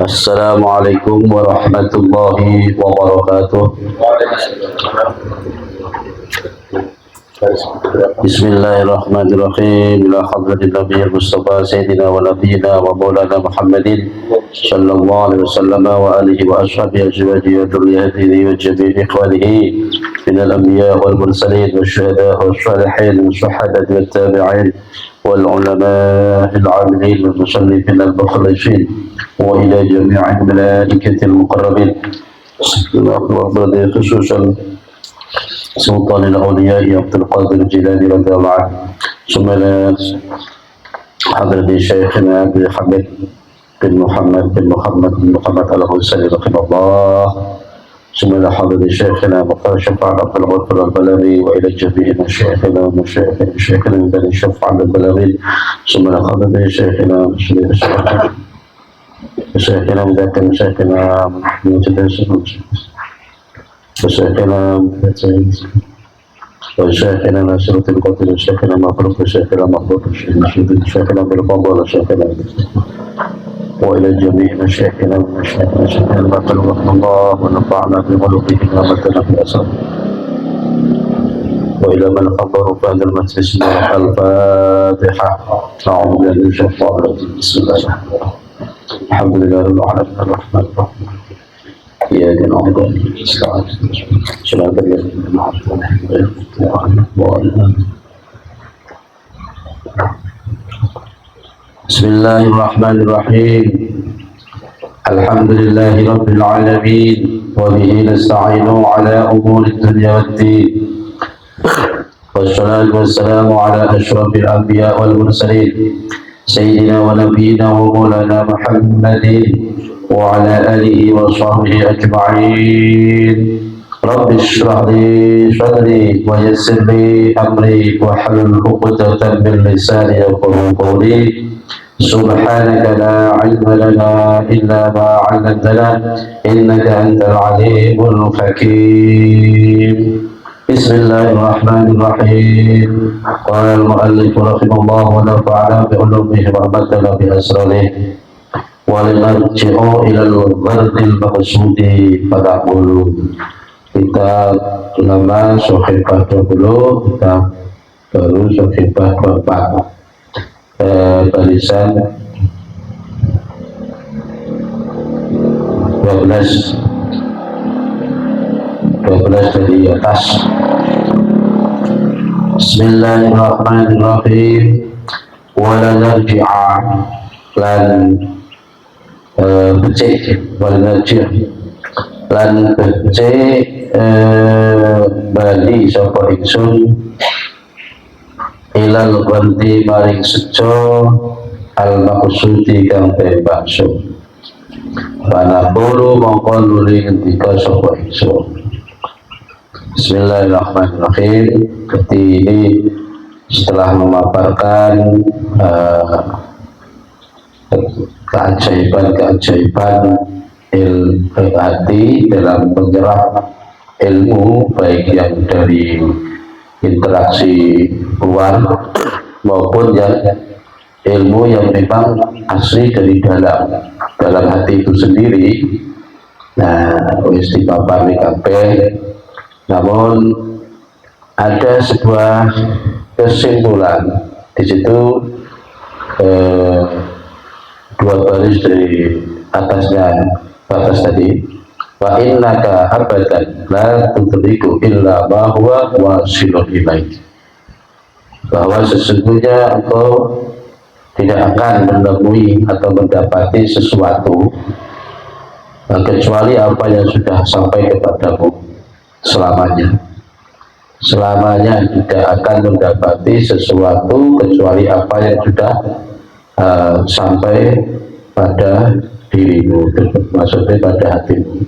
Assalamualaikum warahmatullahi wabarakatuh. Bismillahirrahmanirrahim. Ila hadratin Nabiyyil Mustafa Sayyidina wa Nabiyina wa Maulana Muhammadin sallallahu alaihi wasallam wa alihi wa ashabihi azwajihi wa dhurriyyatihi wa jami'i ikhwanihi min al-anbiya wal mursalin wasyuhada wassalihin wasyuhadati wat tabi'in wal ulama al-'amilin wal musannifin al-mukhlisin wa ila jami'il malaikatil muqarrabin. Khususan Sultan al-Awliya Abdul Qadir Jilani radhiyallahu anhu, summa hadrati Syekhina Abdul Hamid bin Muhammad al-Husaini rahimahullah, summa hadrati Syekhina Muqtar Syafa'at al-Ghafir al-Balawi wa ila jami'i masyayikhina wa masyayikhina min bani Syafa'at al-Balawi, summa hadrati Syekhina Syekhina Mudakkan Syekhina Syekhina Syekhina Nasiruddin Qadir Syekhina Makhluk Syekhina Syekhina Bilqabal Syekhina wa ila jami'i masyayikhina Syekhina Makhluk Allah wa nafa'na bi qulubihim wa matana bi asar wa ila man khabaru fi hadal majlis al-Fatiha. A'udzu billahi minash shaitanir rajim. Bismillahirrahmanirrahim. Alhamdulillahirabbil alamin arrahmanir rahim. إياك نعبد وإياك نستعين صراط الذين أنعمت عليهم. بسم الله الرحمن الرحيم. الحمد لله رب العالمين وبه نستعين على أمور الدنيا والدين والصلاة والسلام على أشرف الأنبياء والمرسلين سيدنا ونبينا ومولانا محمد وعلى آله وصحبه أجمعين. رب اشرح لي صدري ويسر لي أمري واحلل عقدة من لساني يفقهوا قولي. سبحانك لا علم لنا إلا ما علمتنا إنك أنت العليم الحكيم. بسم الله الرحمن الرحيم. قال المؤلف رحمه الله ونفعنا بعلومه ورحمتنا بأسراره. Walinarji'u ilal ghardil maqsudi pada bulu. Kita nama sohibah 20, kita baru sohibah 24, barisan 12 dari atas. Bismillahirrahmanirrahim. Walinarji'a lan becik walinarji' lan becik bali sapa ingsun ilal ghanti maring sejo al maqsudi kang bebasuk panapulu mongko nuli ngendika sapa ingsun. Bismillahirrahmanirrahim. Ini setelah memaparkan keajaiban hati dalam menyerap ilmu, baik yang dari interaksi luar maupun yang ilmu yang memang asli dari dalam hati itu sendiri. Nah, wis dipapari kabeh, namun ada sebuah kesimpulan di situ. Dua baris dari atasnya batas tadi, wa innaka abadan la tudriku illa ma huwa wasilun ilaik, bahwa sesungguhnya engkau tidak akan menemui atau mendapati sesuatu kecuali apa yang sudah sampai kepadamu selamanya. Selamanya tidak akan mendapati sesuatu kecuali apa yang sudah sampai pada dirimu, maksudnya pada hatimu.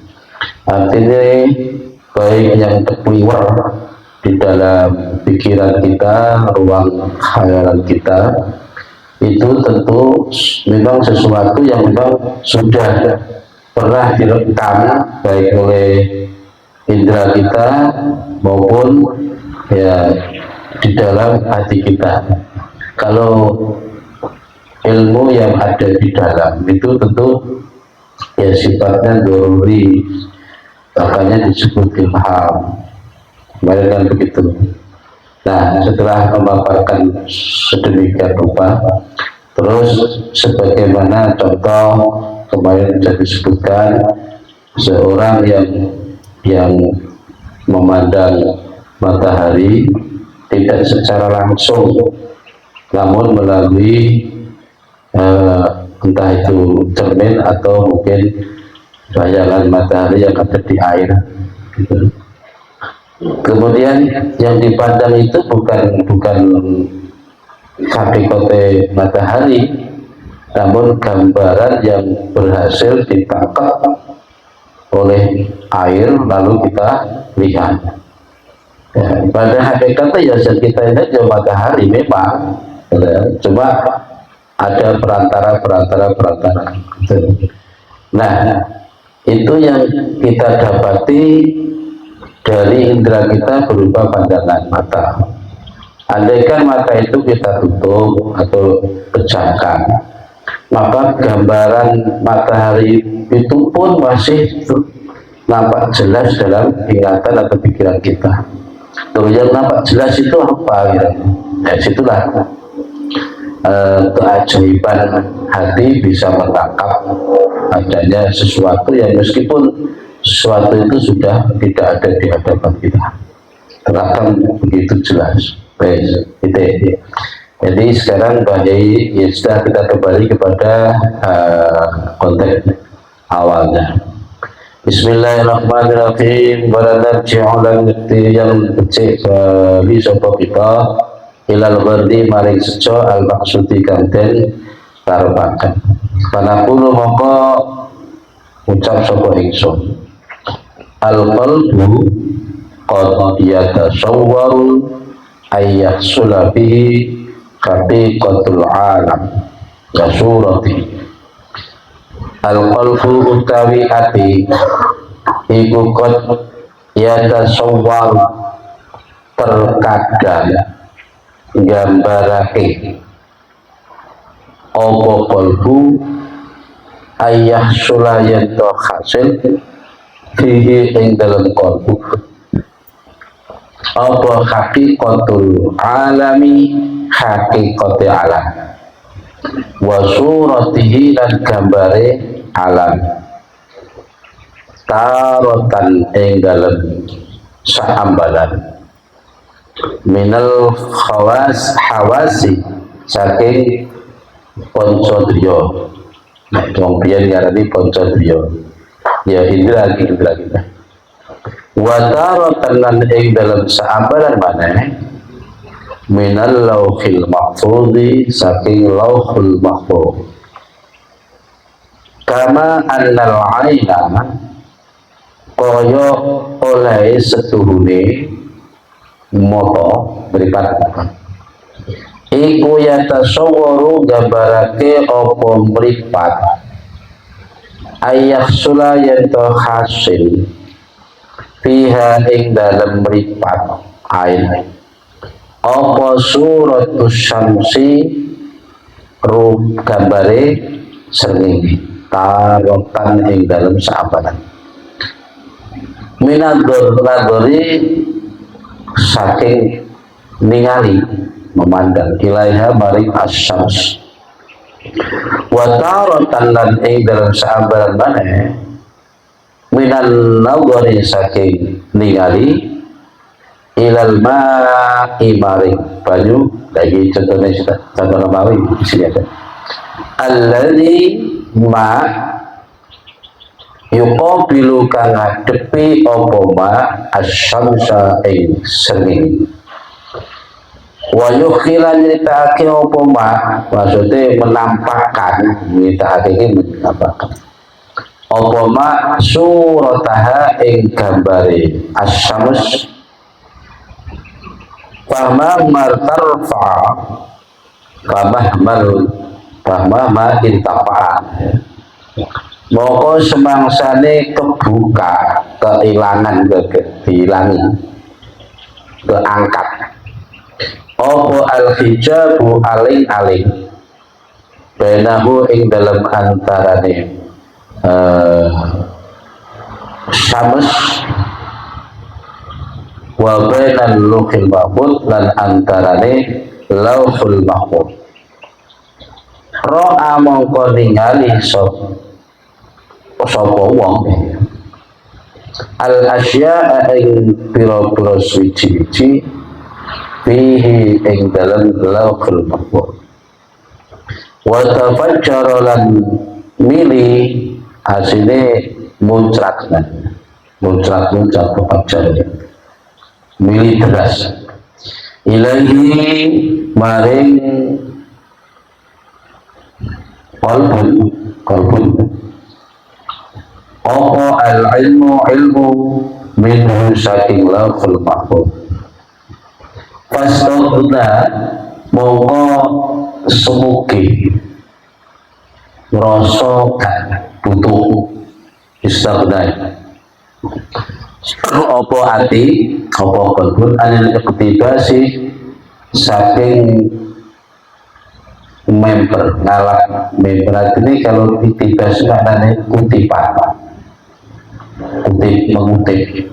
Artinya baik yang terkeliwar di dalam pikiran kita, ruang khayalan kita, itu tentu memang sesuatu yang memang sudah pernah direkam baik oleh indera kita maupun ya di dalam hati kita. Kalau ilmu yang ada di dalam itu tentu ya sifatnya doruri, makanya disebut ilham. Kemarin kan begitu. Nah, setelah memaparkan sedemikian rupa, terus sebagaimana contoh kemarin sudah disebutkan, seorang yang memandang matahari tidak secara langsung, namun melalui entah itu cermin atau mungkin bayangan matahari yang ada di air. Gitu. Kemudian yang dipandang itu bukan hakikate matahari, namun gambaran yang berhasil ditangkap oleh air lalu kita lihat. Ya, pada hakikatnya ya kita lihat ya matahari memang, ya, cuma ada perantara. Nah, itu yang kita dapati dari indera kita berupa pandangan mata. Andaikan mata itu kita tutup atau pejamkan, maka gambaran matahari itu pun masih nampak jelas dalam ingatan atau pikiran kita. Terus yang nampak jelas itu apa? Ya, situlah keajaiban hati bisa menangkap adanya sesuatu yang meskipun sesuatu itu sudah tidak ada di hadapan kita, terang begitu jelas. Baik, itu. Jadi sekarang bagi ya sudah kita kembali kepada konteks awalnya. Bismillahirrahmanirrahim. Waladharji'u lan ngerti yang becik bali sapa kita ilal ghardi maring sejo al maksudi kanten karepaken. Panapun moko ucap sapa ingsun. Al qalbu qad yatasawwaru ayyahsula bihi haqiqatul alam wa surati. Al qalbu utawi ati iku qad yatasawwaru terkadang gambarake apa qalbu ayyahsula yen hasil fihi ing dalam qalbu apa haqiqatul alami haqiqati alam wa suratihi dan gambare alam tarotan ing dalam saambalan minal hawasi saking poncodriya. Nah, kemudian ngarani poncodriya ya indra kita watarotan lan ing dalam saambalan maneh minal lauhil mahfudhi saking lauhul mahfudh kama annal aina kaya oleh setuhune moto berikat iku yatasawwaru gambarake apa mripat ayahsula yanto hasil fiha ing dalam mripat ain apa suratus syamsi gambare srengenge tarotan ing dalam saabatan minadori saking ningali memandang ilaiha maring asyams watarotan lan ing dalam saabatan maneh minan nawari saking ningali ilal ma'i maring banyu lagi contohnya contoh namawi di sini ada alladzi ma yuqabilu kang ngadepi apa ma asyamsa ing srengenge wa yukhilan nyritake apa ma maksudnya menampakkan nyritake iki menampakkan apa ma surataha ing gambare asyams fahma martarfa fahma ma intapaan moko semangsane kebuka kehilangan kehilangi keangkat apa al-hijabu aling-aling benahu ing dalam antarane syams wa bainal lauhil mahfuz lan antarane lauhul mahfuz. Ro'a mongko ningali sapa wong al asya'a ing pira-pira suci-suci fihi ing dalam lauhul mahfuz. Wa tafajjara lan mili hasine muncrat tafajjar mili deras ilahi maring qalbun apa al ilmu minhu saking lauhul mahfuz. Fastaqna mongko semugi ngrasa butuh istaghnai apa hati apa qalbun anil iktibasi saking member ngalak member ini kalau iktibas maknanya mengutip.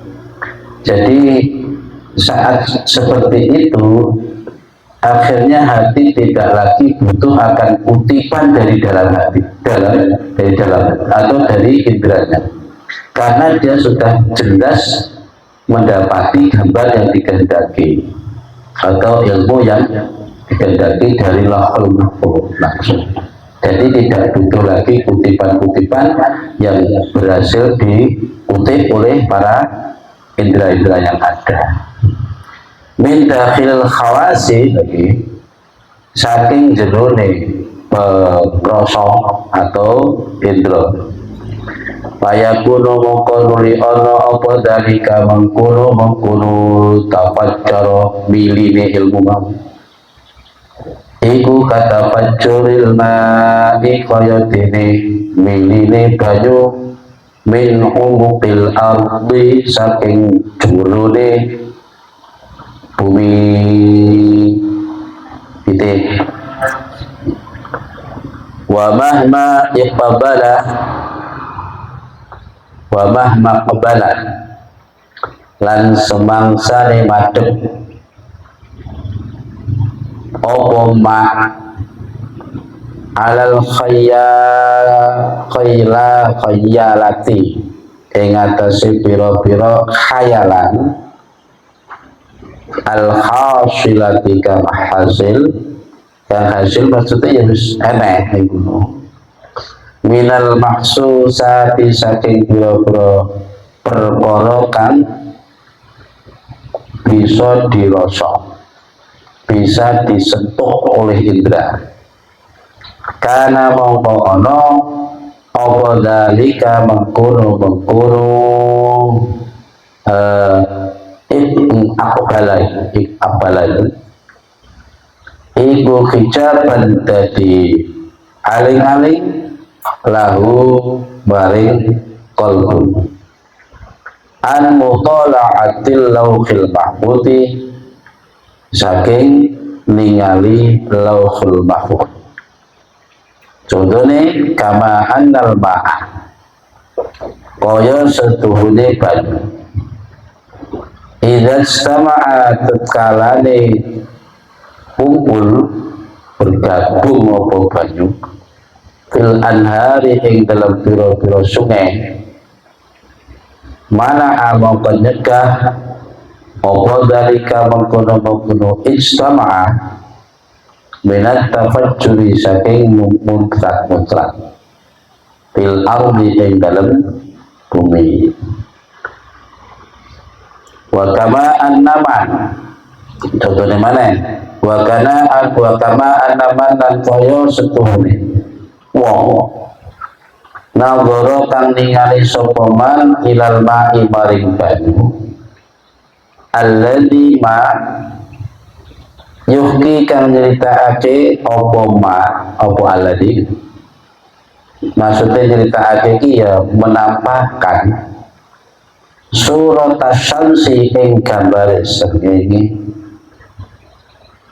Jadi saat seperti itu akhirnya hati tidak lagi butuh akan kutipan dari dalam hati, dari dalam atau dari indranya, karena dia sudah jelas mendapati gambar yang dikehendaki atau ilmu yang dikehendaki dari lauhul mahfuz langsung. Jadi tidak butuh lagi kutipan-kutipan yang berhasil dikutip oleh para indera-indera yang ada. Min dakhil khawasi lagi saking jerone rasa atau indra. Payakuno mongko nuli ana apa dalika mengkono tafajjara miline ilmu mau. Iku kata fajjuril ma'i kaya dene miline banyu min umukil ardi saking jurone bumi titik. Wa mahma iqbala lan semangsane madhep apa ma alal khayalati ing atase pira-pira khayalan al hasilati kang hasil maksudnya ya wis enek niku minal mahsusati saking pira-pira perkara kang bisa dirasa, bisa disentuh oleh indra. Karena mongko ana apa dalika mengkono akbalai iku hijaban dadi aling-aling lahu maring qalbun an mutala'atil lauhil mahfuzi saking ningali lauhul mahfuz. Contohnya kama annal ma'a kaya setuhune banyu idza istama'a tatkalane kumpul bergabung apa banyu fil anhari ing dalam pira-pira sungai mana amang penyegah apa dalika mengkono istama'a minat tafajjuri saking mutlak fil ardi ing dalam bumi. Wa kama annaman contohnya mana? Wa kama annaman dan kaya setuhune wong nagara kang ningali sapa man ilal ma'i maring banyu alladzi ma yuhki kang nyeritakake apa alladzi maksudnya nyeritakake iki ya menampakkan surat asyamsi ing gambar srengenge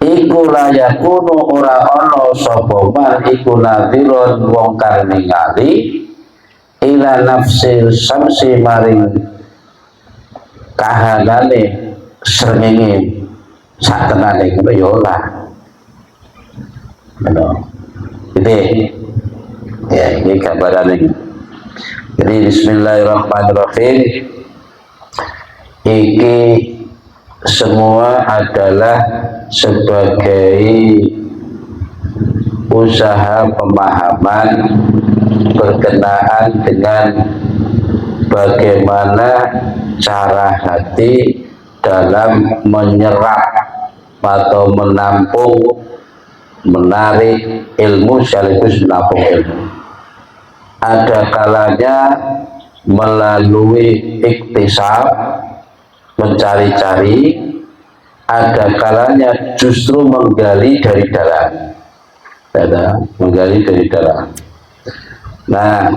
iku layakunu ora ana sapa man iku nadhiron wong kang ningali ila nafsil samsi maring kahanane srengenge satenane kuwi ya ora. Jadi ya ini gambaran ini. Jadi bismillahirrahmanirrahim. Iki semua adalah sebagai usaha pemahaman berkenaan dengan bagaimana cara hati dalam menyerap atau menampung, menarik ilmu sekaligus menampung ilmu. Ada kalanya melalui iktisab, mencari-cari, ada kalanya justru menggali dari dalam. Menggali dari dalam. Nah,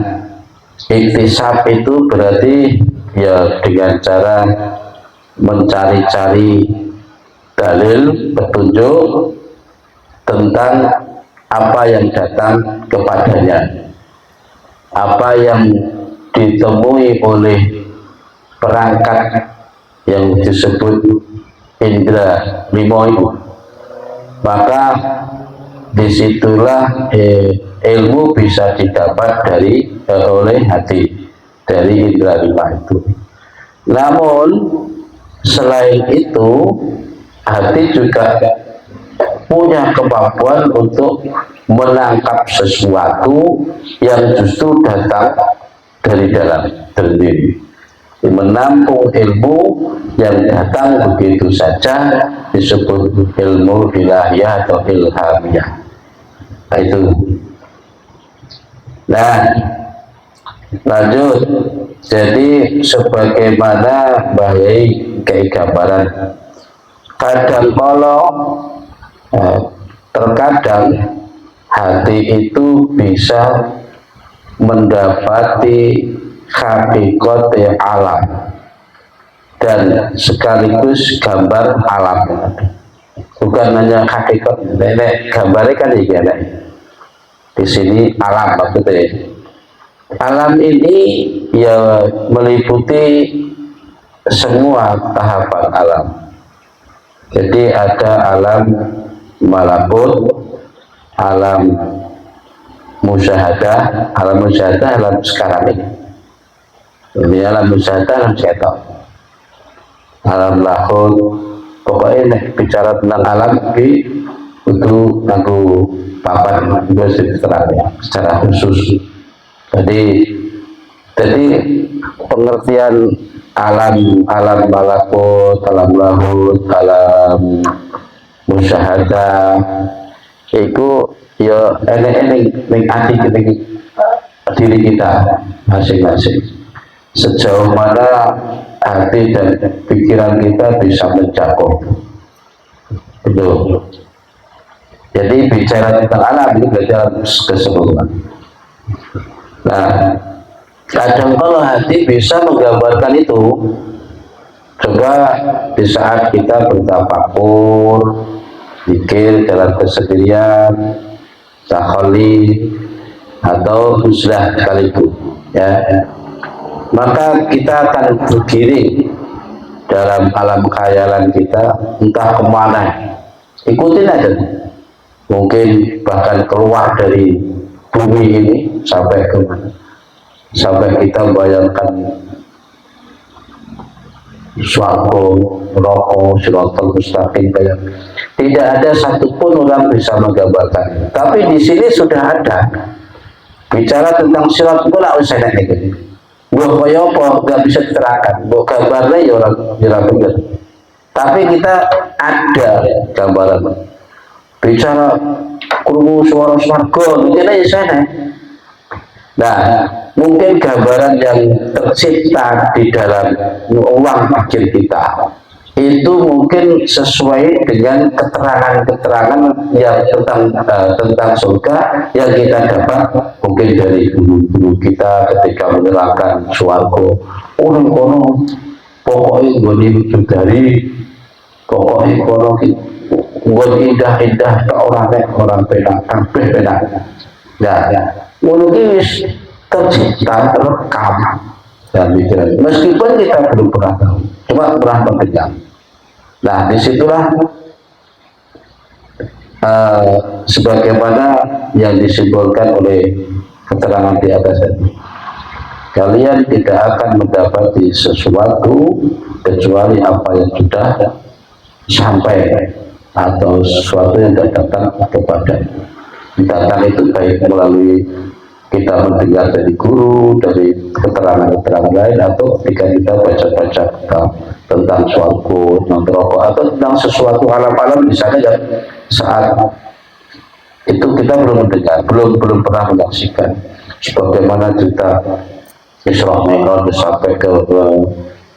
iktisab itu berarti ya dengan cara mencari-cari dalil, petunjuk tentang apa yang datang kepadanya, apa yang ditemui oleh perangkat yang disebut indra lima itu, maka disitulah ilmu bisa didapat dari oleh hati dari indra lima itu. Namun selain itu hati juga punya kemampuan untuk menangkap sesuatu yang justru datang dari dalam sendiri, menampung ilmu yang datang begitu saja disebut ilmu ilahiyah atau ilhamiyah. Nah, itu. Nah, lanjut. Jadi sebagaimana bahayai kayak gambaran, kadang terkadang hati itu bisa mendapati hakikat alam dan sekaligus gambar alam, bukan hanya hakikat. Nenek gambarnya kan ya, di sini alam maksudnya. Alam ini ya meliputi semua tahapan alam. Jadi ada alam malakut, alam musyahadah, alam sekarang ini. Ini alam musyahadah, alam sekarang, alam lahut. Pokoknya bicara tentang alam di itu aku papan juga secara khusus. Jadi pengertian alam malakut, alam lahut, alam musyahadah itu ya enek ati diri kita masing-masing. Sejauh mana hati dan pikiran kita bisa mencakup itu. Jadi bicara tentang alam itu bicara keseluruhan. Nah, kadang kalau hati bisa menggambarkan itu. Coba di saat kita bertafakur, zikir dalam kesendirian, takholi atau uzlah sekalipun, ya, maka kita akan bergiring dalam alam khayalan kita entah kemana. Ikutin aja, mungkin bahkan keluar dari bumi ini sampai ke mana, sampai kita bayangkan swarga, neraka, siratal mustaqim. Tidak ada satupun orang bisa menggambarkan. Tapi di sini sudah ada bicara tentang siratal pula usah nek. Buat kaya apa nggak bisa diterangkan. Buat gambarnya ya orang diragukan. Tapi kita ada gambaran. Bicara krungu suara swarga, mungkin aja sana. Nah, mungkin gambaran yang tercipta di dalam ruang pikir kita itu mungkin sesuai dengan keterangan-keterangan yang tentang surga yang kita dapat mungkin dari guru-guru kita ketika menerangkan swarga. Orang kono pokoknya gue dari pokoknya kono gue indah-indah ke orang penak kabeh penak. Nah, ngono ki wis tercipta, terekam dalam pikiran. Meskipun kita belum pernah tahu, cuma pernah mendengar. Nah, disitulah sebagaimana yang disimbolkan oleh keterangan di atas tadi. Kalian tidak akan mendapati sesuatu kecuali apa yang sudah sampai atau sesuatu yang datang kepada. Datang itu baik melalui kita mendengar dari guru, dari keterangan-keterangan lain, atau ketika kita baca-baca tentang suatu rokok atau tentang sesuatu alam-alam di sana yang saat itu kita belum mendengar, belum pernah menyaksikan. Sebagaimana cerita Isra Mi'raj sampai ke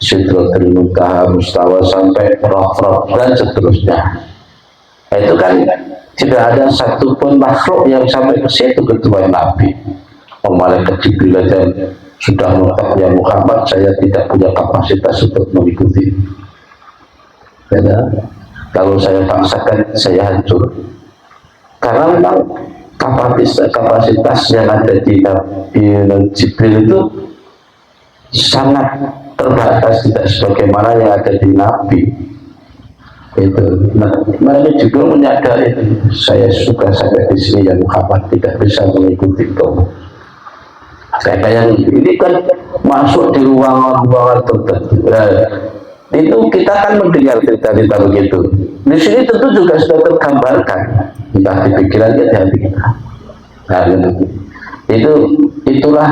Sidratul Muntaha, Mustawa, sampai roh-roh dan seterusnya. Itu kan tidak ada satupun makhluk yang sampai ke situ kecuali Nabi. Malaikat Jibril aja sudah mengatakan, ya Muhammad, saya tidak punya kapasitas untuk mengikuti. Ya, kalau saya paksakan, saya hancur. Karena memang kapasitas yang ada di Jibril itu sangat terbatas, tidak sebagaimana yang ada di Nabi. Itu, nah, mereka juga menyadari saya sudah sampai di sini, yang Muhammad tidak bisa mengikuti kamu. Kayak ini kan masuk di ruangan-ruangan tertentu. Itu kita kan mendengar cerita-cerita begitu. Di sini tentu juga sudah tergambarkan, entah di pikiran kita, di hati kita. Nah, itulah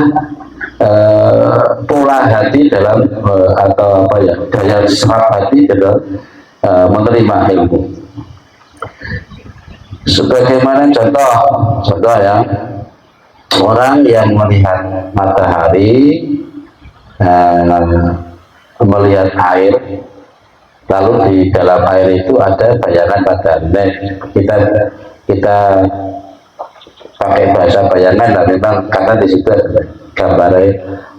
pola hati dalam atau apa ya, daya serap hati dalam menerima ilmu. Sebagaimana contoh ya, orang yang melihat matahari, melihat air, lalu di dalam air itu ada bayangan matahari. Kita pakai bahasa bayangan, dan memang karena di situ ada gambar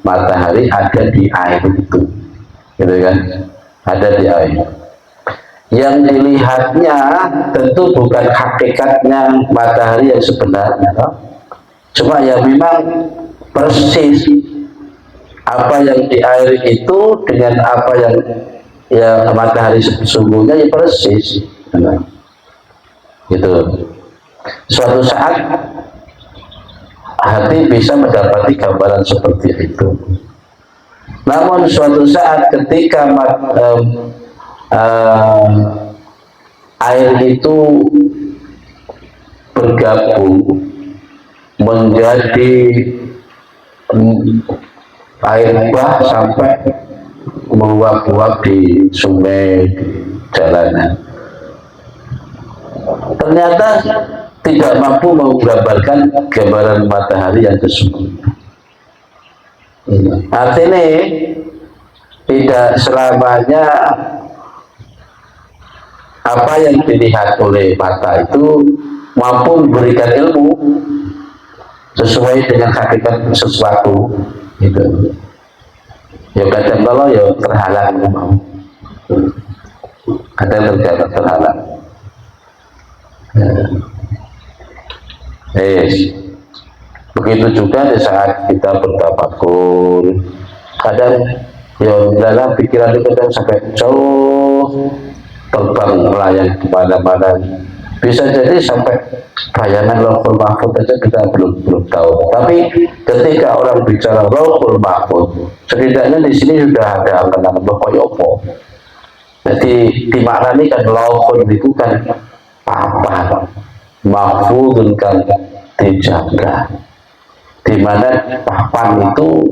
matahari ada di air itu, gitu kan? Ada di air. Yang dilihatnya tentu bukan hakikatnya matahari yang sebenarnya, cuma ya memang persis apa yang di air itu dengan apa yang ya matahari sesungguhnya ya persis, gitu. Suatu saat hati bisa mendapati gambaran seperti itu. Namun suatu saat ketika air itu bergabung menjadi air bah sampai menguap-uap di sungai, di jalanan, ternyata tidak mampu menggambarkan gambaran matahari yang sesungguhnya. Artinya tidak selamanya apa yang dilihat oleh mata itu mampu memberikan ilmu sesuai dengan hakikat sesuatu, gitu. Ya kadang kalau ya terhalang, kadang terhalang. Begitu juga di saat kita bertafakur, kadang ya dalam pikiran itu kan sampai jauh terbang melayang kemana-mana, bisa jadi sampai bayangan Lauhul Mahfuz aja kita belum tahu. Tapi ketika orang bicara Lauhul Mahfuz, setidaknya di sini sudah ada angan-angan Lokoyopo. Jadi dimaknani kan Lauhul itu kan papan, mahfudun kan dijaga. Dimana papan itu,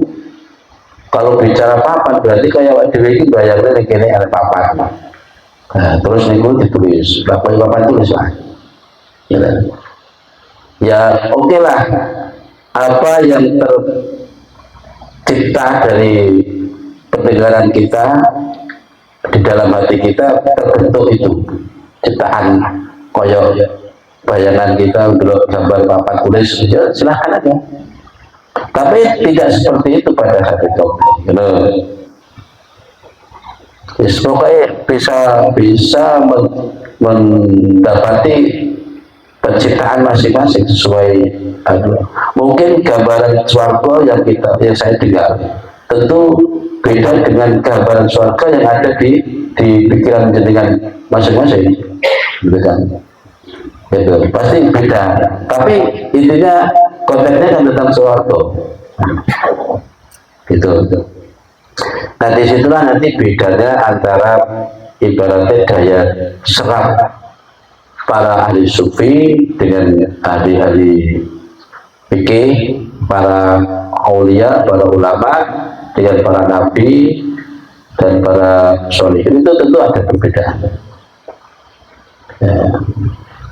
kalau bicara papan berarti kayak waktu itu bayangnya ini ada papan. Nah, terus itu ditulis, papan tulis lah. Ya oke lah, apa yang tercipta dari pendengaran kita di dalam hati kita terbentuk itu ciptaan koyok bayangan kita untuk gambar papan tulis, ya silahkan aja. Tapi tidak seperti itu pada saat itu. Pokoknya bisa mendapati penciptaan masing-masing sesuai Mungkin gambaran swarga yang saya dengar tentu beda dengan gambaran swarga yang ada di pikiran jenengan masing-masing, gitu kan? Gitu, pasti beda. Tapi intinya konteksnya kan tentang swarga, gitu. Nah disitulah nanti bedanya antara ibaratnya daya serap para ahli sufi dengan ahli-ahli fikih, para aulia, para ulama dengan para nabi dan para sholihin, itu tentu ada perbedaan. Ya.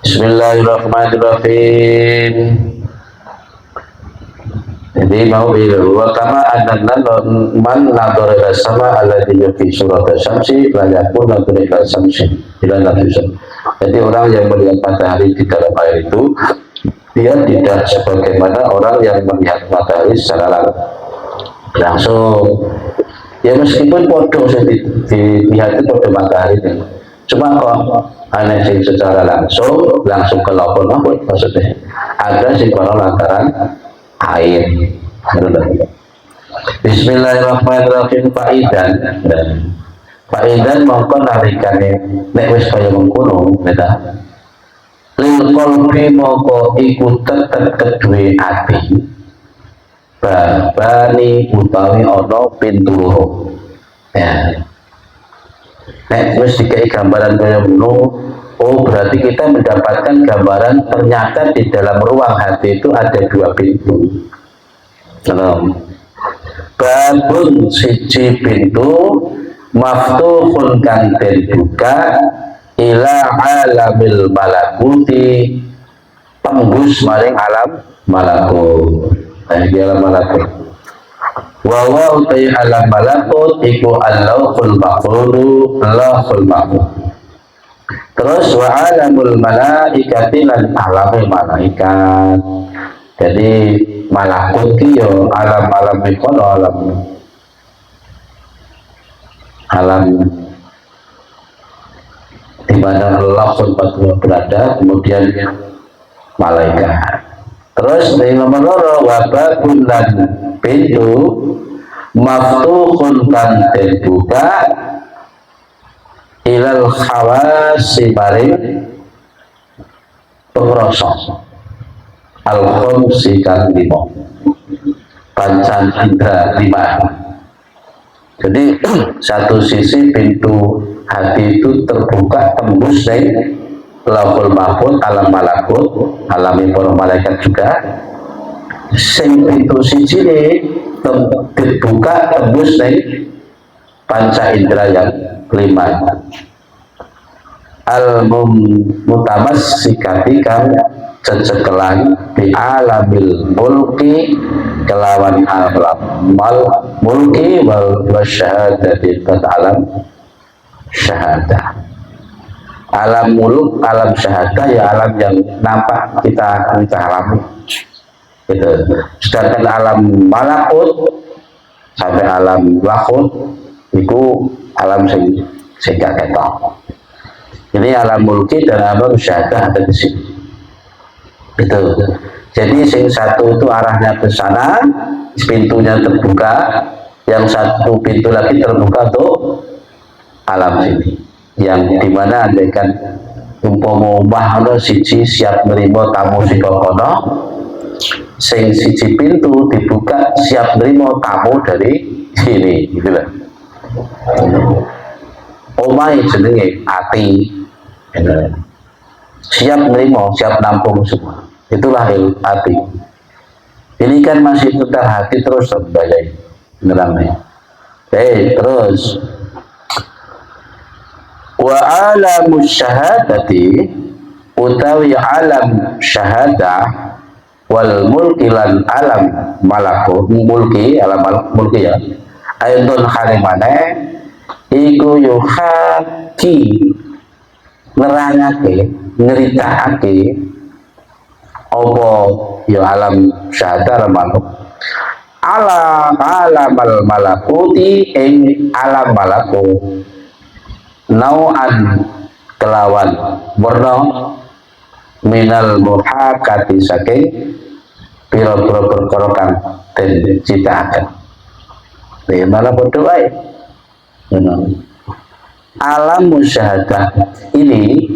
Bismillahirrahmanirrahim. Jadi mau wa kama anna man nadhara ila sama alladhi fi surat asy-syamsi la yakun nadhara ila syamsi ila nafsin. Jadi orang yang melihat matahari di dalam air itu dia tidak sebagaimana orang yang melihat matahari secara langsung. Ya meskipun podo dilihat itu podo matahari, cuma kok aneh sing secara langsung ke lapor maksudnya ada sing kalau lantaran air. Bismillahirrahmanirrahim. Faidan mongko nalikane nek wis kaya mengkono beda lil qalbi mongko iku tetep kedue ati babani utawi ana pintu ya. Nek wis dikai gambaran kaya ngono, oh berarti kita mendapatkan gambaran ternyata di dalam ruang hati itu ada dua pintu. Babun siji pintu maftuhun kang den buka ila alamil malakuti tembus maring alam malakut. Di alam malakut wa utai alam malakut iku al-lauhul mahfuz. Terus wa alamul malaikati lan alamul malaikat. Jadi malakut ki yo alam-alam iki alam di mana Allah SWT berada, kemudian malaikat. Terus dari nomor loro wabakun lan pintu maftuhun kan terbuka ilal khawasi maring pengrosok al-khumsi kan limo pancan indra 5. Jadi satu sisi pintu hati itu terbuka tembus dari lauhul mahfuz, alam malakut, alami para malaikat juga. Sing pintu siji dibuka tembus dari panca indera yang 5. Al-mutamassikati kang cecekelan di alamil mulki kelawan alam mulki wal syahadati dan alam syahadah. Alam muluk, alam syahadah ya alam yang nampak kita alami gitu. Sedangkan alam malakut sampai alam lahut itu alam sehingga ketok. Ini alam mulki dan alam syahadah ada di sini. Itu. Jadi sing satu itu arahnya ke sana, pintunya terbuka, yang satu pintu lagi terbuka untuk alam sini. Yang dimana andaikan umpama siji siap nerima tamu saka kono, sing siji pintu dibuka siap nerima tamu dari sini, gitu lah. Omahe jenenge ati, siap nerima, siap nampung semua. Itulah hati. Ini kan masih tentang hati terus terbayai nerangnya. Terus wa alamus syahadati utawi alam syahadah wal mulki lan alam malakut mulki alam mulki ya aidon halimane iku yuhaki nerangake nyeritakake apa ya alam syahadah makhluk alam malakuti ing alam malakut nau'an kelawan warna minal muhakati saking pira-pira perkara kang den citakaken. Malah padha wae. Alam musyahadah ini,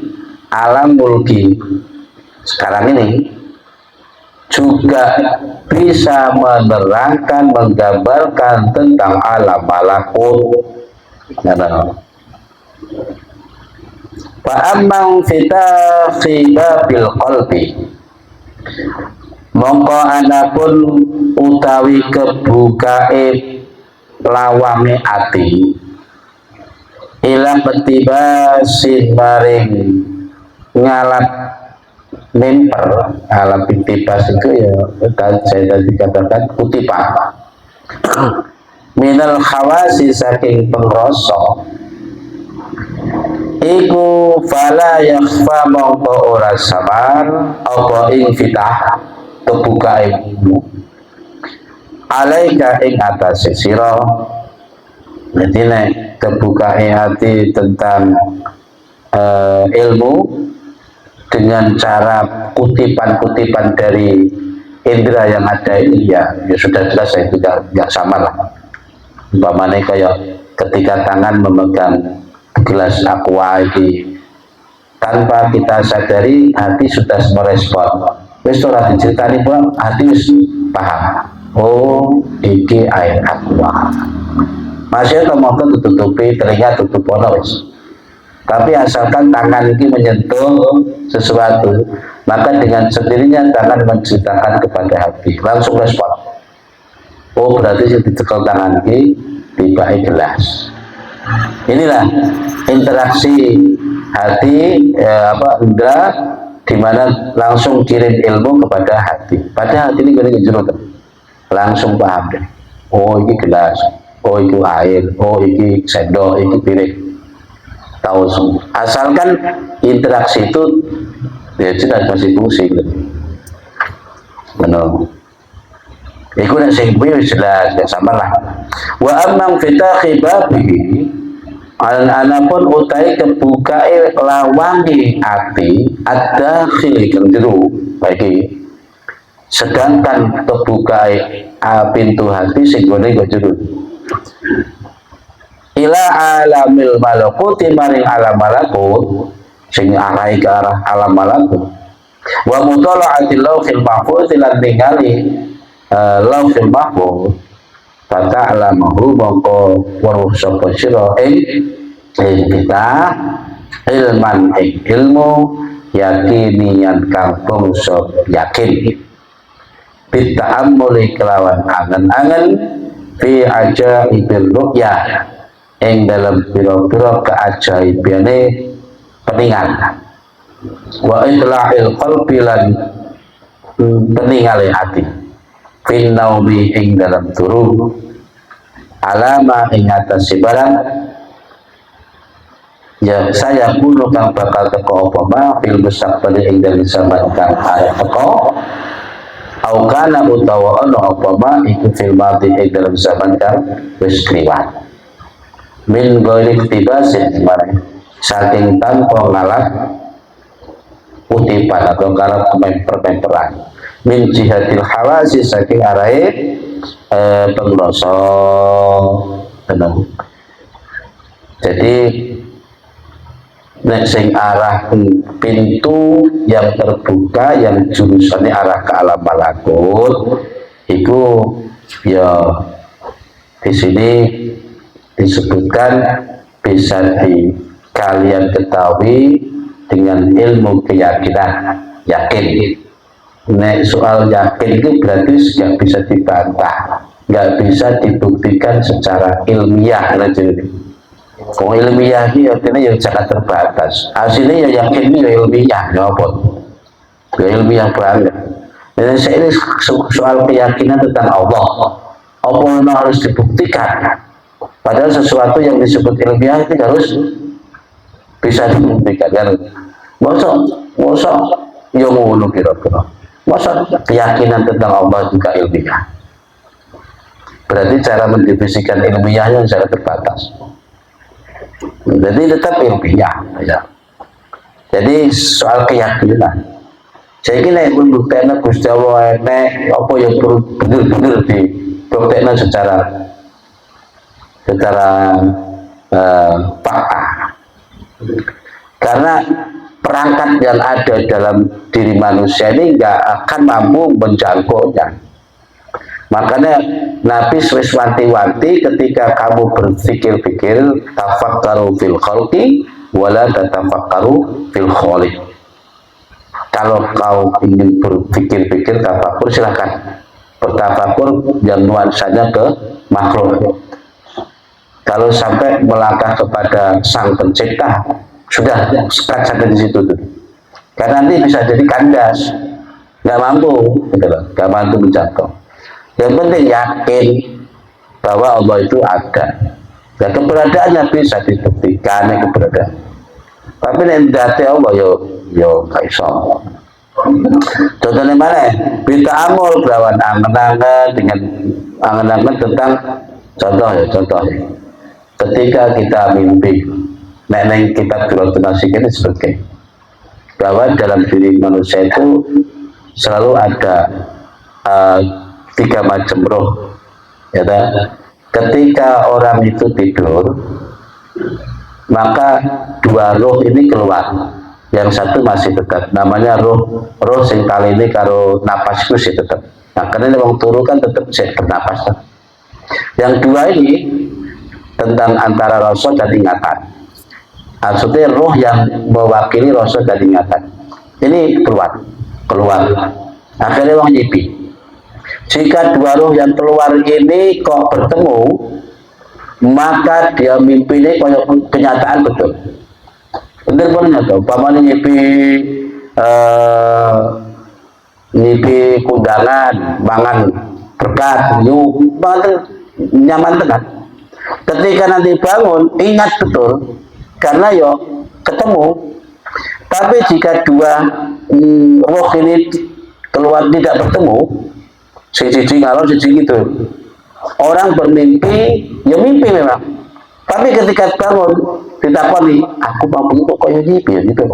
alam mulki sekarang ini juga bisa menerangkan, menggambarkan tentang alam malakut. Fa'amman fitahi babil qalbi, mongko anapun utawi kebukae lawange ati, ila petibasin maring ngalap memper. Alam pitibas itu ya saya tadi katakan kutipan minal khawasi saking pengrosok iku fala yakhfa mongko ora samar apa ing fitah kebuka ilmu alaika ing atase sira. Jadi nek kebuka hati tentang ilmu dengan cara kutipan-kutipan dari indera yang ada ini ya sudah jelas saya tidak sama lah. Umpamanya kayak ketika tangan memegang gelas aqua ini, tanpa kita sadari hati sudah merespon. Wis ora diceritani pun hati wis paham. Oh, iki air aqua. Masih ngomong tutupi telinga tutup wis. Tapi asalkan tangan ini menyentuh sesuatu, maka dengan sendirinya tangan menceritakan kepada hati, langsung respon. Oh, berarti yang ditekel tangan ini tiba gelas. Inilah interaksi hati indra di mana langsung kirim ilmu kepada hati. Pada hati ini gini jeruk langsung paham deh. Oh, ini gelas. Oh, itu air. Oh, ini sendok. Ini piring. Tahu semua. Asalkan interaksi itu ya jelas masih fungsi. Benar. Iku nek sing kuwi jelas ya sama lah. Wa amman fitahi babihi anapun utai kebukae lawangi ati ad-dakhil kang jero bagi sedangkan kebukae pintu hati sing gone kok jero ila alamil malakuti maring alam malakut sing arahe ke arah alam malakut wa mutala'atil lauhil mahfuz lan ningali lauhil mahfuz fata'lamahu mongko weruh sapa sira ing kita ilman ing ilmu yakinian kang bangsa yakin bita'ammuli kelawan angen-angen fi ajaibil ru'yah ing dalam pira-pira keajaibane peningan wa itla'il qalbi lan peningale hati fin naumi ing dalam turu alama ing atas barang ya saya kuno kang bakal teko apa ma fil mustaqbal ing dalam zaman kang arep teko au kana utawa ana apa ma iku fil mati ing dalam zaman kang wis kliwat min ghairi tibasin kemarin saking tanpa ngalah kutipan atau karena pertemperan min jihatil hawasi saking arahe pengrasa tenang. Jadi nek sing arah pintu yang terbuka yang jurusannya arah ke alam malakut itu ya di sini disebutkan bisa kalian ketahui dengan ilmu keyakinan yakin. Nek soal yakin itu berarti nggak bisa dibantah, nggak bisa dibuktikan secara ilmiah. Kalau ilmiah ini artinya yang sangat terbatas. Hasilnya ya yakin ini ya ilmiah, nyopot. Ya ilmiah banget. Dan ini soal keyakinan tentang Allah. Allah memang harus dibuktikan. Padahal sesuatu yang disebut ilmiah itu harus bisa dibuktikan kan. Masa yang ngono kira-kira. Masa keyakinan tentang Allah juga ilmiah. Berarti cara mendefinisikan ilmiahnya sangat terbatas. Jadi tetap ilmiah ya. Jadi soal keyakinan. Saya kira pun buktinya Gusti Allah enek apa yang bener-bener di buktinya secara fakta. Karena perangkat yang ada dalam diri manusia ini nggak akan mampu menjangkaunya. Makanya Nabi wis wanti-wanti ketika kamu berpikir-pikir tafakkaru fil khalqi wala tatafakkaru fil khaliq. Kalau kau ingin berpikir-pikir tafakur silahkan bertafakur yang nuansanya ke makhluk. Kalau sampai melangkah kepada sang pencipta, sudah stuck sampai di situ tuh. Karena nanti bisa jadi kandas, nggak mampu, nggak mampu menjangkau. Yang penting yakin bahwa Allah itu ada. Dan keberadaannya bisa dibuktikan keberadaan. Tapi nanti dati Allah yo kaiso. Contohnya mana? Kita amul berawan angan-angan dengan angan-angan tentang contoh. Ketika kita mimpi, neneng kitab Quratul Nasik ini sebagai bahwa dalam diri manusia itu selalu ada 3 macam roh. Ya, ketika orang itu tidur, maka 2 roh ini keluar, yang satu masih tetap, namanya roh sing kali ini karo napas itu sih tetap. Nah, karena orang turu kan tetap bernapas. Yang 2 ini tentang antara rasa dan ingatan. Maksudnya roh yang mewakili rasa dan ingatan. Ini keluar. Akhirnya orang nyipi. Jika 2 roh yang keluar ini kok bertemu, maka dia mimpi ini kayak kenyataan betul. Bener-bener tuh, paman nyipi kundangan, mangan berkat, nyaman tekan. Ketika nanti bangun, ingat betul, karena yo ketemu. Tapi jika 2 roh ini keluar tidak bertemu, siji ngalor siji gitu. Orang bermimpi, ya mimpi memang. Tapi ketika bangun, ditakoni, aku mampu kok kaya nyipi ya gitu.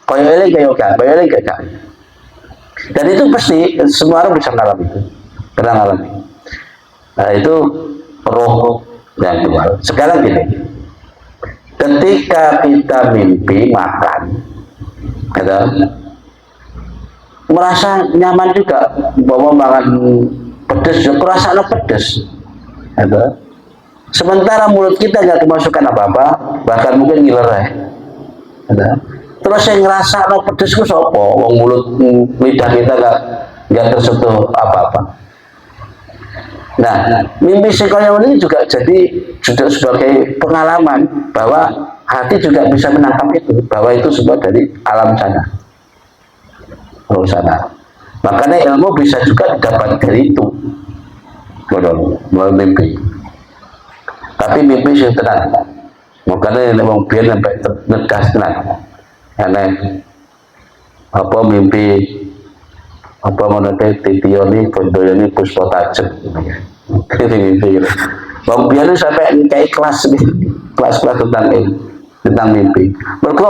Kaya eleng kaya. Dan itu pasti semua orang bisa mengalami itu. Pernah mengalami. Nah, itu roh yang keluar. Sekarang gini, ketika kita mimpi makan, merasa nyaman juga bahwa makan pedes, perasaan pedes. Sementara mulut kita nggak kemasukan apa-apa, bahkan mungkin ngiler. Terus yang ngerasa pedes itu sopo, wong mulut lidah kita nggak tersentuh apa-apa. Nah, mimpi sekolah ini juga jadi sebagai pengalaman bahwa hati juga bisa menangkap itu, bahwa itu sebuah dari alam sana. Makanya ilmu bisa juga dapat dari itu, melalui mimpi. Tapi mimpi sih tenang, makanya memang biar sampai ngegas tenang. Karena mimpi menurut titioni kondoyoni puspo tajem. Itu mimpi. Bang biar sampai kayak kelas tentang mimpi. Mereka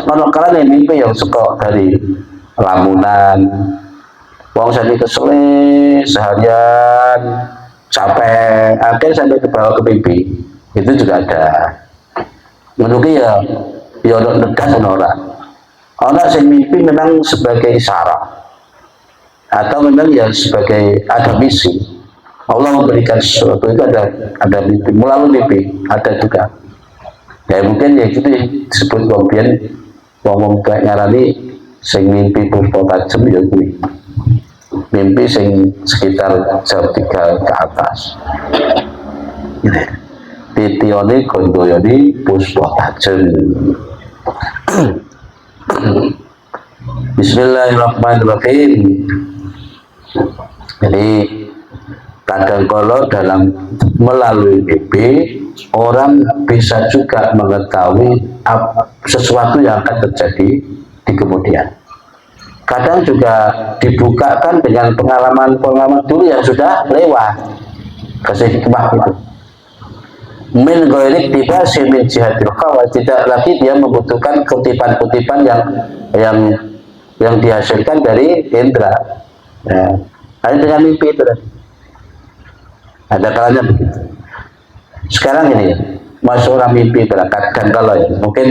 ono kala mimpi yang suka dari lamunan. Wong sampai kesel seharian capek, akhirnya sampai ke bawah ke mimpi. Itu juga ada. Menurut ya ono negas orang. Orang yang mimpi memang sebagai isyarat atau memang ya sebagai ada misi. Allah memberikan sesuatu itu ada mimpi, melalui mimpi ada juga. Ya mungkin ya itu disebut kompian ngomong kayak ngarani sing mimpi puspo tajem ya kuwi. Mimpi sing sekitar jam 3 ke atas. Titione kondoyoni puspo tajem. Bismillahirrahmanirrahim. Jadi kadang-kala dalam melalui mimpi orang bisa juga mengetahui sesuatu yang akan terjadi di kemudian. Kadang juga dibukakan dengan pengalaman-pengalaman dulu yang sudah lewat. Kasih hikmah itu. Min ghairik tiba min jihatil khawal, tidak lagi dia membutuhkan kutipan-kutipan yang yang dihasilkan dari indera. Ya. Hanya dengan mimpi itu. Ada kalanya begitu. Sekarang ini, masuk orang mimpi berangkat dan kalau ya, mungkin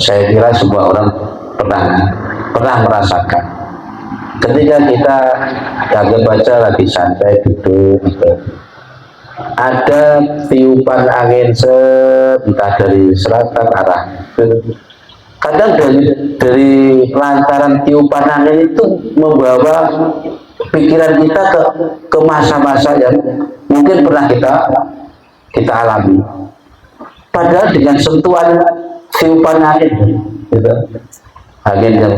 saya kira semua orang pernah merasakan. Ketika kita agak baca lagi santai duduk, gitu, ada tiupan angin entah dari selatan arah. Kadang dari lantaran tiupan angin itu membawa pikiran kita ke masa-masa yang mungkin pernah kita alami. Padahal dengan sentuhan tiupan angin, gitu, angin yang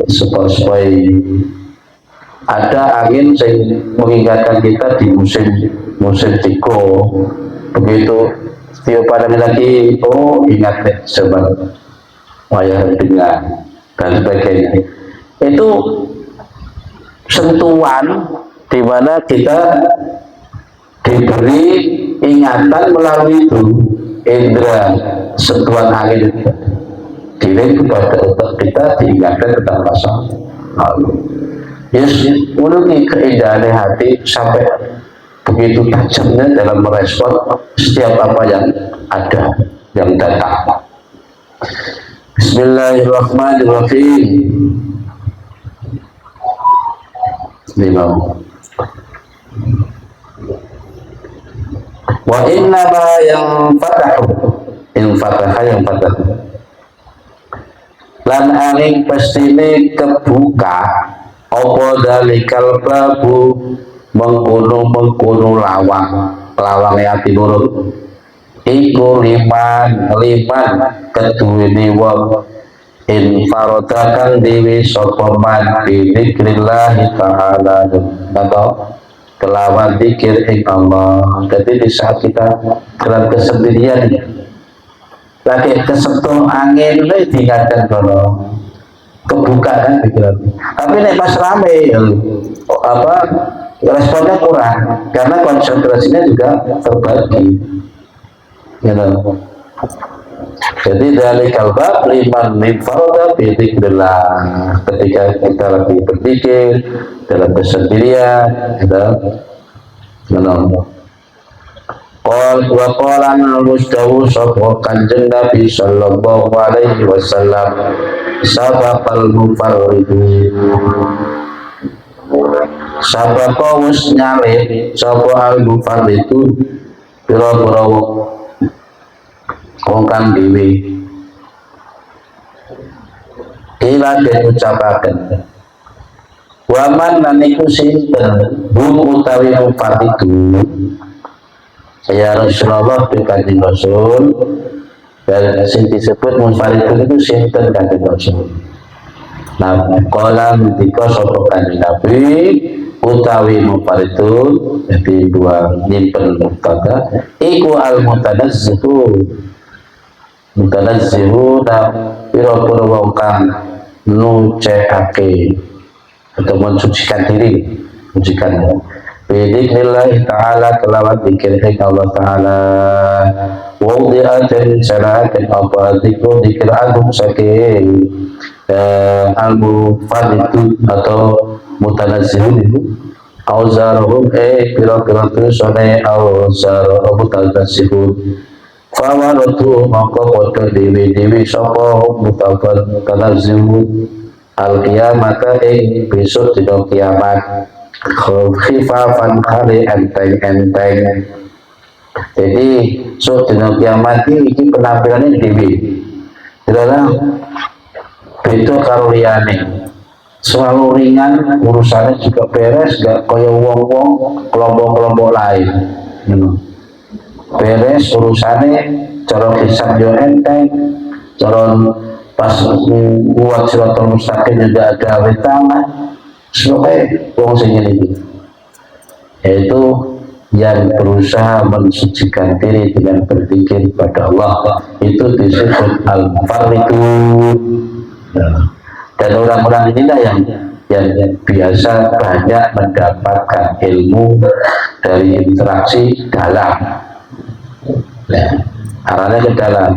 supaya ada angin yang mengingatkan kita di musim tiko. Begitu tiupan angin lagi, oh ingat deh sebab wayah dengan dan sebagainya. Itu sentuhan di mana kita diberi ingatan melalui itu indera sentuhan angin itu dikirim kepada otak kita, diingatkan tentang masa lalu. Yes, menurut keindahan hati sampai begitu tajamnya dalam merespon setiap apa yang ada, yang datang. Bismillahirrahmanirrahim. Wa inna ma yang fataha yang fatahu lan aning pastine kebuka apa dalikal babu mengkono lawang ati nurut iku liman keduweni wong infarada kang dewi sapa man bi dzikrillah taala atau kelawan zikir ing Allah. Jadi di saat kita dalam kesendirian lagi kesentuh angin itu diingatkan kalau kebuka kan pikiran. Tapi nek pas rame apa responnya kurang karena konsentrasinya juga terbagi. You know. Jadi dari kalbab liman minfarada bi dzikrillah, ketika kita lagi berzikir dalam kesendirian kita menolak. Wa qala al-mustawu sapa Kanjeng Nabi sallallahu alaihi wasallam sabaqal mufarridin sabaqa wis nyalip sapa al-mufarridu pira-pira wong kang dhewe ila diucapaken waman lan iku sinten hum utawi mufarridu ya Rasulullah di Kanjeng Rasul dan sing disebut munfaridun itu sinten Kanjeng Rasul. Nah, kala ngendika sapa Kanjeng Nabi utawi munfaridun jadi dua nyimpen mubtada iku al mutanazzihu na pira-pira wong kang nucekake atau mensucikan diri mensucikan Bidiknillahi ta'ala kelawan dikir Allah ta'ala wawdi'atin syara'atin apa dikir anhum saking al-mufadidu atau mutanazihun itu awzaruhum pira-pira tusane awzaruhum mutanazihun fawaratu maka kodoh dewi-dewi sapa mutanazihun al-qiyamata besok dina kiamat khifafan kali enteng-enteng. Jadi dina kiamat iki penampilannya dewi adalah beda karo liyane selalu ringan urusannya juga beres gak kaya wong-wong kelompok-kelompok lain beres urusannya cara hisab yo enteng cara pas buat siratal mustaqim juga ada wetangan sebagai wong sing ini yaitu yang berusaha mensucikan diri dengan berpikir pada Allah itu disebut al-mufarridun. Dan orang-orang inilah yang biasa banyak mendapatkan ilmu dari interaksi dalam arahnya ke dalam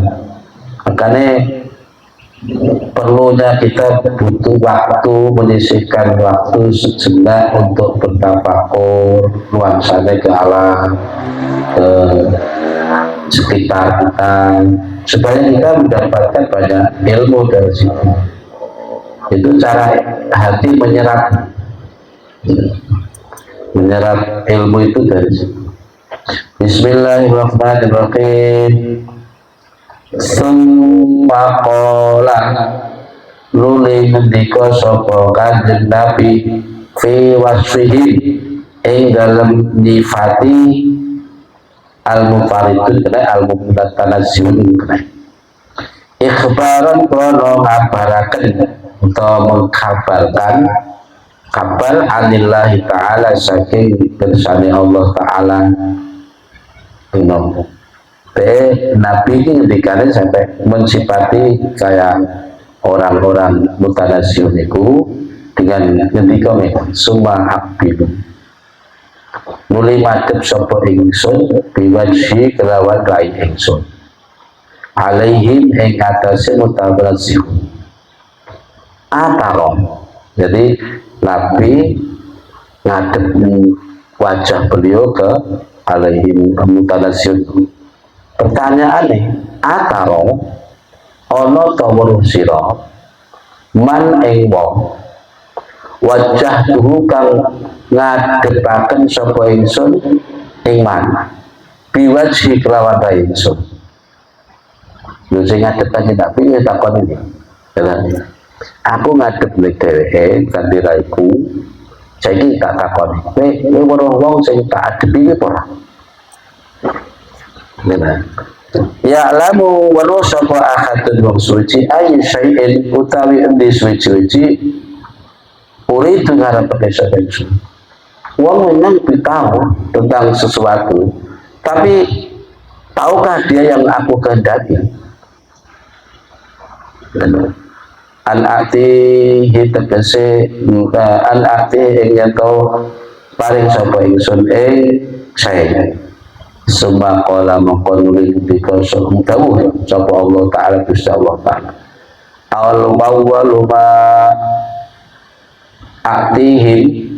makanya perlunya kita butuh waktu, menyisihkan waktu sejenak untuk bertafakur nuansanya ke alam, ke sekitar kita, supaya kita mendapatkan banyak ilmu dari situ. Itu cara hati menyerap ilmu itu dari situ. Bismillahirrahmanirrahim. Summa qala nuli ngendika sapa Kanjeng Nabi fi wasfihi ing dalem nyifati al-mufaridun kena al-mutanazziun kena ikhbaran kono ngabaraken utawa mengkabarkan kabar anillahi ta'ala saking bersani Allah ta'ala inong Nabi ini dikatakan sampai mensifati kayak orang-orang mutanazziun itu dengan ngendika summa aqbilu nuli madhep sapa ingsun biwajhi kelawan rai ingsun alaihim ing atase mutanazziun ataro. Jadi Nabi ngadep wajah beliau ke alaihim mutanazziun. Pertanyaane ataro ana ta weruh sira man ing wong wajah tuhu kang ngadepaken sapa ingsun ing man biwajhi kelawan ingsun. Lho sing ngadepaken tak piye takon iki. Aku ngadep nek dheweke kanthi raiku. Saiki tak takon. Kowe weruh wong sing tak adepi iki ora? Ya lamu waruh sapa ahadun wong suci ayi syai'in utawi endi suci-suci uri itu ngarep pakai wong memang tahu tentang sesuatu, tapi tahukah dia yang aku kehendaki? An-ati tegese an-ati yang tau paring sapa ingsun saya summa qala maqul bika sumtawu sapa Allah taala Gusti Allah taala awal ma atihim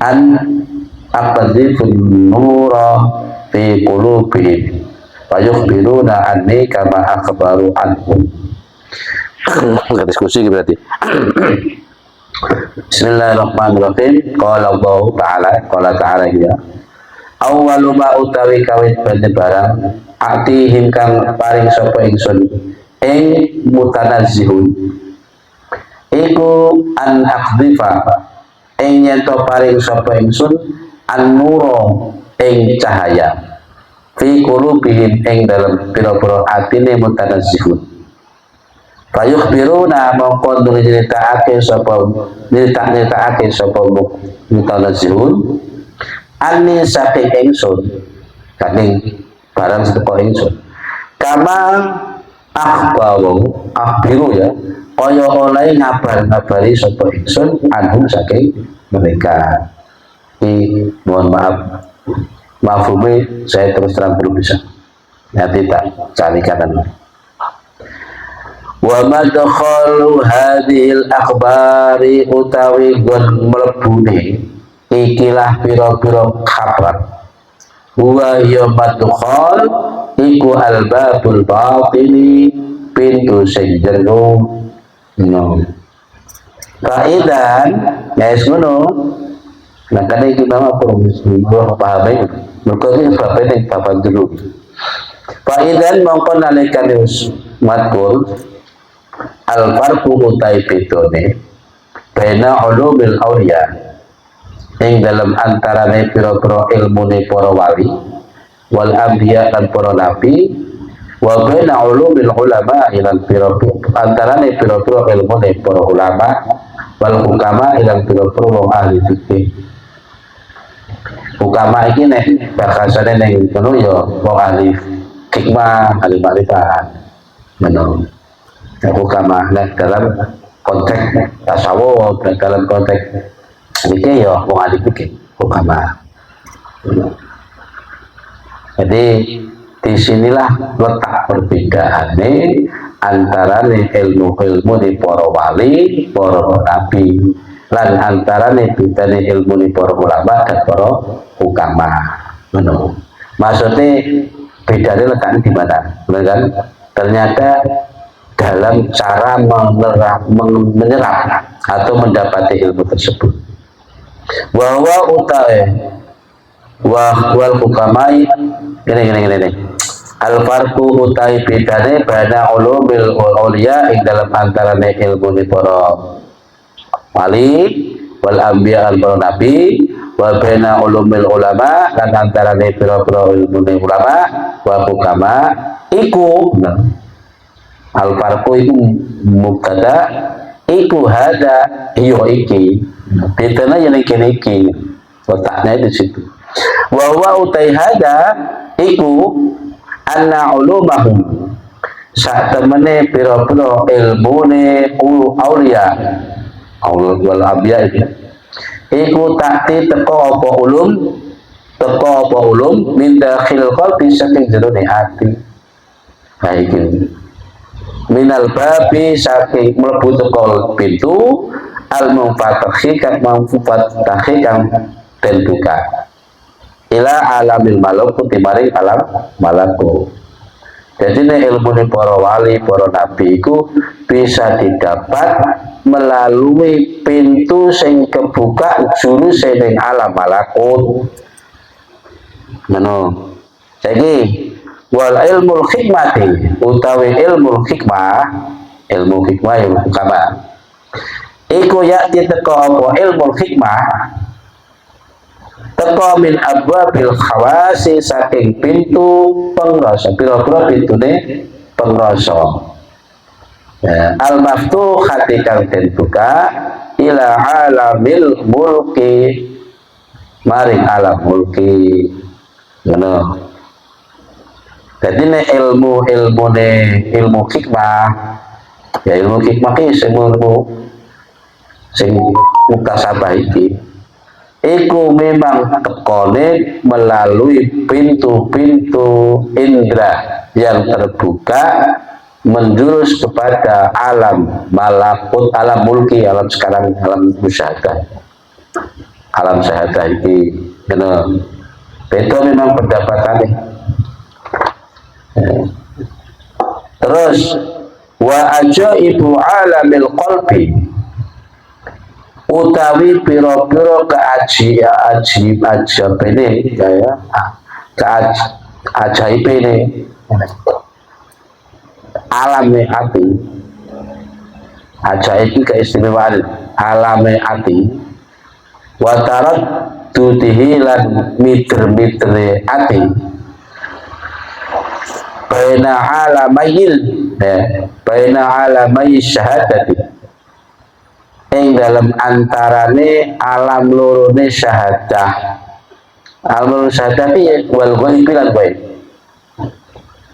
an aqdhifun nura fi qulubihim fayukhbiruna anni kama akhbaru anhum. Enggak diskusi berarti. Bismillahirrahmanirrahim. Qala Allah Ta'ala, qala ta'ala ya. Awwalu ma utawi kawit barang atihim kang paring sapa ingsun ing mutanazzihun. Iku an aqdhifa ing yen to paring sapa ingsun an nuro ing cahaya fi qulubihim ing dalem pira-pira atine mutanazzihun. Fayukhbiruna mongko nyritakake sapa mutanazzihun anni saking ingsun kaning barang saka ingsun kama akhbiru ya kaya oleh ngabari sapa ingsun anhum saking mereka. Mohon maaf mafhumi saya terus terang belum bisa, nanti tak carikan. Wa madkhalu hadhil akhbari utawi gon mlebune ikilah pira-pira kabar wa ya madkhal iku albabul batini pintu sing jero no kaidan guys ngono nah kan iki nama promis minggu paham iki mergo iki bapak papan dulu kaidan mongko nalikane madkhul al-farqu utai pitone bena ulumil awliya ing dalam antarane pira-pira ilmune para wali wal anbiya lan para nabi wa bena ulumil ulama ilan pira-pira antarane pira-pira ilmune para ulama wal hukama ilan pira-pira wong ahli fikih. Hukama iki nek bahasane ning kono ya wong ahli hikmah, ahli makrifat. Menurut hukama dalam konteks tasawuf dan dalam konteks ini ya wong ahli fikih hukama. Jadi Disinilah letak perbedaan antara ilmu di para wali, para nabi, lan antara bedane ilmu di para ulama dan para hukama. Maksudnya bedanya letaknya di mana? Benar kan? Ternyata dalam cara menyerap atau mendapati ilmu tersebut. Bahwa wal hukamai ini al-farqu utai bedane bana ulumil auliya ing dalam antarane ilmu ni para wali wal anbiya al nabi wa bana ulumil ulama dan antarane pira-pira ilmu ni ulama wa hukama iku al-farqu iku mubtada iku hada iyo iki bedana yang iki letaknya di situ. Wa huwa utai hada iku anna ulumahum sak temene pira-pira ilmune auliya wal anbiya iku takti teko apa ulum min dakhil qalbi saking jerone ati. Ha iki minal babi saking mlebu teko pintu al mufattakhi kang mufattakhi kang den buka ila alamil malakut maring alam malakut. Jadi ilmu para wali, para nabi itu bisa didapat melalui pintu sing kebuka jurus sing alam malakut. Ngono. Jadi wal ilmul hikmati utawi ilmu hikmah yang hukama. Iku yakti teko apa ilmu hikmah teko min abwabil khawasi saking pintu pengrasa pira-pira pintune pengrasa al maftuhati kang den buka ila alamil mulki maring alam mulki ngono. Dadi nek ilmu hikmah ya ilmu hikmah ki sing muktasabah iki iku memang tekone melalui pintu-pintu indra yang terbuka menjurus kepada alam malakut, alam mulki, alam sekarang, alam musyahadah, alam syahadah ini. Itu memang pendapatannya. Terus wa ajaibu alamil qalbi utawi piro-piro keajaib ini ya keajaib ini alame ati ajaib ini keistimewaan alame ati watarat dutihi lan mitre ati baina alamayil baina alamayil syahadati ing dalam antarane alam lorone syahadah. Alam syahadah iki wal ghaib lan ghaib.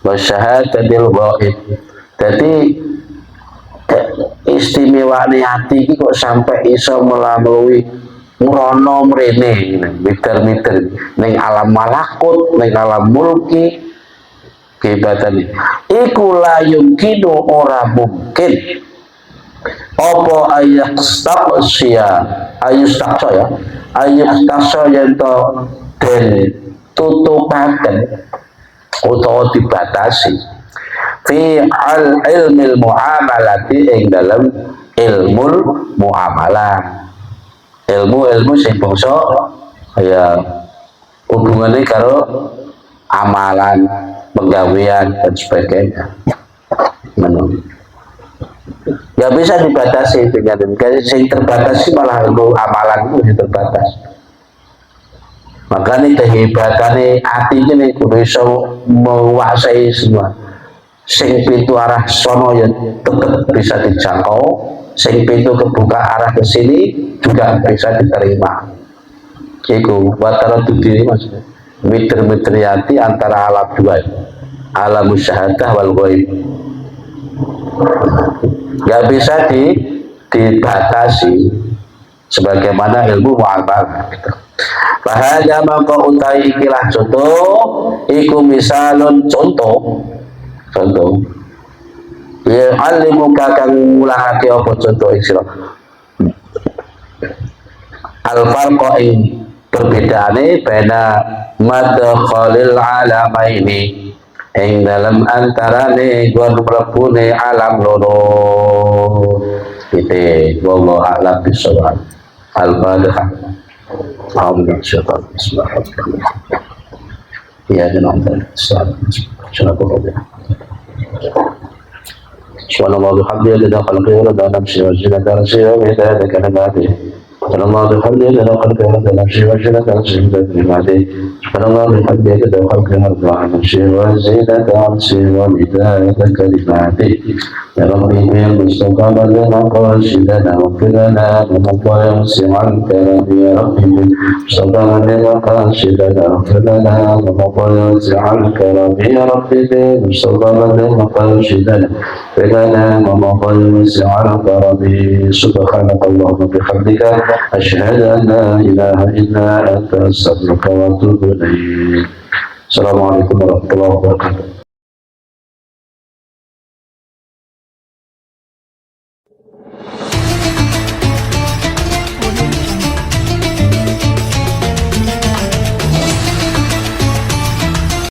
Wa syahadatil ghaib. Dadi istimewane ati iki kok sampai iso melalui mrono mrene meter-meter ning alam malakut, ning alam mulki kebatan. Iku la yumkinu ora mungkin apa ayastasya yang to den tutupaken utawa dibatasi fi al ilmil muamalati ing dalam ilmu muamalah ilmu sing bangsa ya hubungannya karo amalan penggawean dan sebagainya ya bisa dibatasi dengan yang terbatasi malah ilmu amalan itu terbatas. Makanya kehebatannya hati ini kudu bisa menguasai semua. Sing pintu arah sono yang tetap bisa dijangkau, sing pintu kebuka arah ke sini juga bisa diterima. Iku wataran diri maksudnya. Miter-miter hati antara alam dua, alam musyahadah wal ghaib. Gak bisa dibatasi sebagaimana ilmu muamalah gitu. Bahaya maka utai ikilah contoh iku misalun contoh ya alimuka kang mulahake apa contoh istilah al-farqa ing perbedaane bena madkhalil alamaini ing dalam antarane gon mlebune alam loro iki wallahu a'lam bishawab. Al-Fatihah. Ya jangan Subhanallah bihamdihi la khalqihi la namshi wa zinata arshi wa midada kalimatihi. Subhanallah bihamdihi la khalqihi la namshi wa zinata arshi wa midada kalimatihi. Subhanallah bihamdihi la khalqihi la namshi wa zinata arshi wa midada kalimatihi. Ya Rabbi bil Mustafa lana qasidana wa qilana wa qawsi anka ya Rabbi bil Mustafa lana qasidana wa qilana wa qawsi anka ya Rabbi bil Mustafa lana qasidana فلنا ومضل سعرك ربي سبحانك اللهم بحمدك أشهد أن لا إله إلا أنت أستغفرك وأتوب إليك. السلام عليكم ورحمة الله وبركاته.